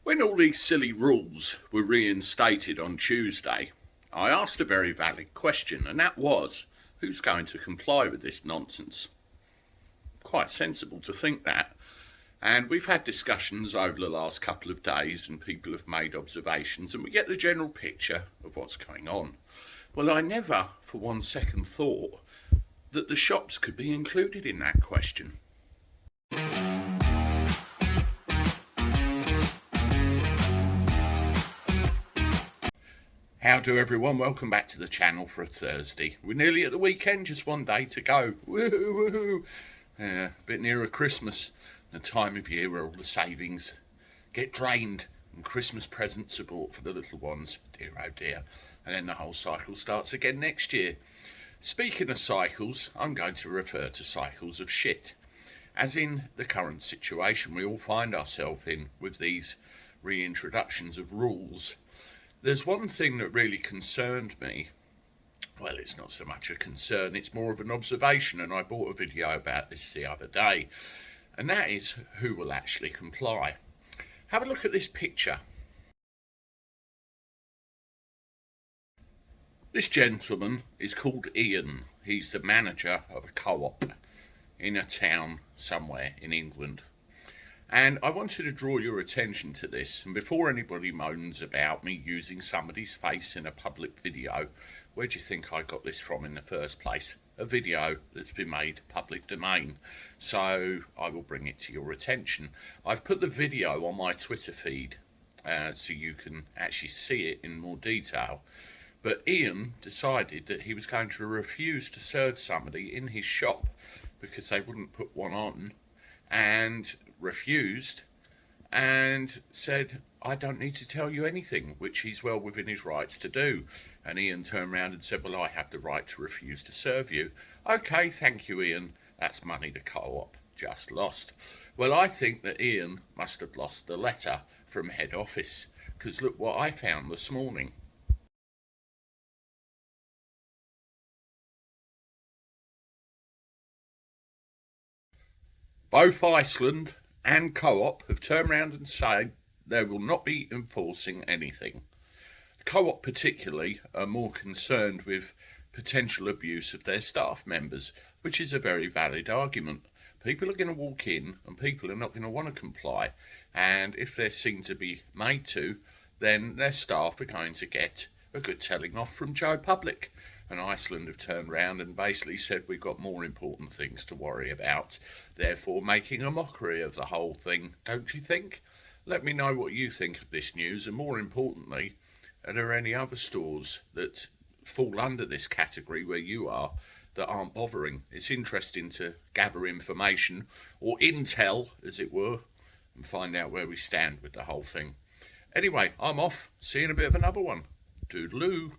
When all these silly rules were reinstated on Tuesday, I asked a very valid question, and that was, who's going to comply with this nonsense? Quite sensible to think that. And we've had discussions over the last couple of days, and people have made observations, and we get the general picture of what's going on. Well, I never for 1 second thought that the shops could be included in that question. How do everyone? Welcome back to the channel for a Thursday. We're nearly at the weekend, just one day to go. Woohoo, woohoo. A bit nearer Christmas, the time of year where all the savings get drained and Christmas presents are bought for the little ones. Dear oh dear. And then the whole cycle starts again next year. Speaking of cycles, I'm going to refer to cycles of shit. As in the current situation we all find ourselves in with these reintroductions of rules. There's one thing that really concerned me. Well, it's not so much a concern, it's more of an observation, and I bought a video about this the other day, and that is who will actually comply. Have a look at this picture. This gentleman is called Ian. He's the manager of a co-op in a town somewhere in England. And I wanted to draw your attention to this, and before anybody moans about me using somebody's face in a public video, where do you think I got this from in the first place? A video that's been made public domain, so I will bring it to your attention. I've put the video on my Twitter feed so you can actually see it in more detail. But Ian decided that he was going to refuse to serve somebody in his shop because they wouldn't put one on, and refused and said, I don't need to tell you anything, which he's well within his rights to do. And Ian turned around and said, well, I have the right to refuse to serve you. Okay, thank you, Ian. That's money the co-op just lost. Well, I think that Ian must have lost the letter from head office, because look what I found this morning. Both Iceland and Co-op have turned around and said they will not be enforcing anything. Co-op particularly are more concerned with potential abuse of their staff members, which is a very valid argument. People are going to walk in and people are not going to want to comply, and if they're seen to be made to, then their staff are going to get a good telling off from Joe Public. And Iceland have turned round and basically said we've got more important things to worry about, therefore making a mockery of the whole thing, don't you think? Let me know what you think of this news, and more importantly, are there any other stores that fall under this category where you are that aren't bothering? It's interesting to gather information, or intel as it were, and find out where we stand with the whole thing. Anyway, I'm off. See you in a bit of another one. Toodaloo.